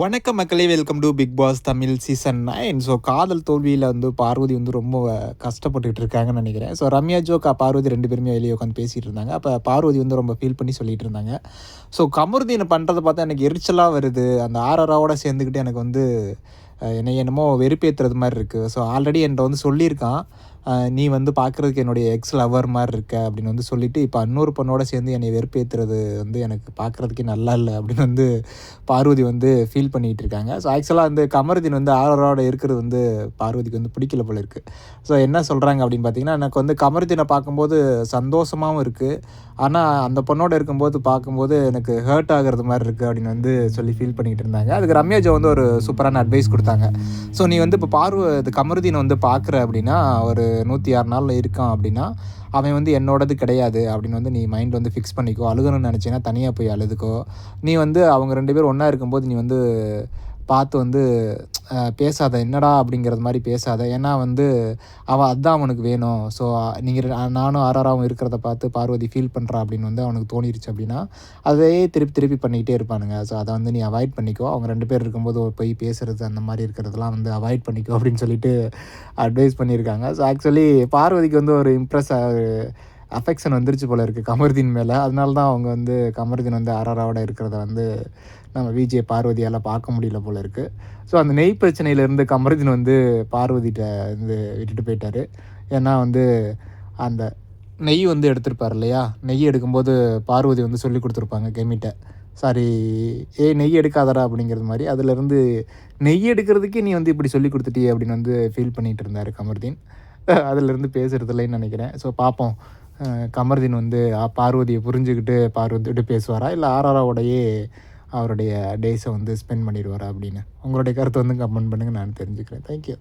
வணக்கம் மக்களே, welcome to Bigg Boss Tamil season 9. So காதல் தோல்வியில் வந்து பார்வதி வந்து ரொம்ப கஷ்டப்பட்டுக்கிட்டு இருக்காங்கன்னு நினைக்கிறேன். ஸோ ரம்யா ஜோக் பார்வதி 2 பேருமே வெளியே உட்காந்து பேசிகிட்டு இருந்தாங்க. அப்போ பார்வதி வந்து ரொம்ப ஃபீல் பண்ணி சொல்லிட்டு இருந்தாங்க. ஸோ கமருதீனை பண்ணுறதை பார்த்தா எனக்கு எரிச்சலாக வருது. அந்த ஆரராவோட சேர்ந்துக்கிட்டு எனக்கு வந்து என்னை என்னமோ வெறுப்பேற்றுறது மாதிரி இருக்குது. ஸோ ஆல்ரெடி என்கிட்ட வந்து சொல்லியிருக்கான், நீ வந்து பார்க்குறதுக்கு என்னுடைய எக்ஸ் லவர் மாதிரி இருக்க அப்படின்னு வந்து சொல்லிவிட்டு, இப்போ இன்னொரு பொண்ணோட சேர்ந்து என்னை வெறுப்பேற்றுறது வந்து எனக்கு பார்க்குறதுக்கே நல்லா இல்லை அப்படின்னு வந்து பார்வதி வந்து ஃபீல் பண்ணிகிட்டு இருக்காங்க. ஸோ ஆக்சுவலாக வந்து கமருதீன் வந்து ஆரோராவோட இருக்கிறது வந்து பார்வதிக்கு வந்து பிடிக்கல போல இருக்குது. ஸோ என்ன சொல்கிறாங்க அப்படின்னு பார்த்தீங்கன்னா, எனக்கு வந்து கமருதீனை பார்க்கும்போது சந்தோஷமாகவும் இருக்குது, ஆனால் அந்த பொண்ணோட இருக்கும்போது பார்க்கும்போது எனக்கு ஹர்ட் ஆகிறது மாதிரி இருக்குது அப்படின்னு வந்து சொல்லி ஃபீல் பண்ணிகிட்டு இருந்தாங்க. அதுக்கு ரம்யா ஜோ வந்து ஒரு சூப்பரான அட்வைஸ் கொடுத்தாங்க. ஸோ நீ வந்து இப்போ கமருதீனை வந்து பார்க்குற அப்படின்னா, ஒரு 106 நாளில் இருக்கான் அப்படின்னா, அவன் வந்து என்னோடது கிடையாது அப்படின்னு வந்து நீ மைண்ட் வந்து ஃபிக்ஸ் பண்ணிக்கோ. அழுகணும்னு நினச்சின்னா தனியாக போய் அழுதுக்கோ. நீ வந்து அவங்க 2 பேரும் ஒன்றா இருக்கும்போது நீ வந்து பார்த்து வந்து பேசாத, என்னடா அப்படிங்கிறது மாதிரி பேசாத. ஏன்னா வந்து அதுதான் அவனுக்கு வேணும். ஸோ நானும் ஆராராவும் இருக்கிறத பார்த்து பார்வதி ஃபீல் பண்ணுறா அப்படின்னு வந்து அவனுக்கு தோணிருச்சு அப்படின்னா, அதையே திருப்பி திருப்பி பண்ணிக்கிட்டே இருப்பானுங்க. ஸோ அதை வந்து நீ அவாய்ட் பண்ணிக்கோ. அவங்க 2 பேர் இருக்கும்போது போய் பேசுகிறது அந்த மாதிரி இருக்கிறதெல்லாம் வந்து அவாய்ட் பண்ணிக்கோ அப்படின்னு சொல்லிட்டு அட்வைஸ் பண்ணியிருக்காங்க. ஸோ ஆக்சுவலி பார்வதிக்கு வந்து ஒரு அஃபெக்ஷன் வந்துருச்சு போல இருக்குது கமருதீன் மேலே. அதனால தான் அவங்க வந்து கமருதீன் வந்து ஆராராவோட இருக்கிறத வந்து நம்ம விஜய் பார்வதியால் பார்க்க முடியல போல இருக்குது. ஸோ அந்த நெய் பிரச்சனையிலேருந்து கமருதீன் வந்து பார்வதிகிட்ட வந்து விட்டுட்டு போயிட்டார். ஏன்னா வந்து அந்த நெய் வந்து எடுத்திருப்பார் இல்லையா, நெய் எடுக்கும்போது பார்வதி வந்து சொல்லி கொடுத்துருப்பாங்க கெமிட்ட, சாரி நெய் எடுக்காதடா அப்படிங்கிறது மாதிரி. அதிலேருந்து நெய் எடுக்கிறதுக்கே நீ வந்து இப்படி சொல்லி கொடுத்துட்டியே அப்படின்னு வந்து ஃபீல் பண்ணிகிட்டு இருந்தார் கமருதீன். அதிலேருந்து பேசுகிறதில்லைன்னு நினைக்கிறேன். ஸோ பார்ப்போம், கமருதீன் வந்து பார்வதியை புரிஞ்சுக்கிட்டு பார்வதியோட பேசுவாரா, இல்லை ஆராராவோடையே அவருடைய டேஸை வந்து ஸ்பெண்ட் பண்ணிடுவாரா அப்படின்னு. உங்களுடைய கருத்தை வந்து கமெண்ட் பண்ணுங்கள், நான் தெரிஞ்சுக்கிறேன். தேங்க்யூ.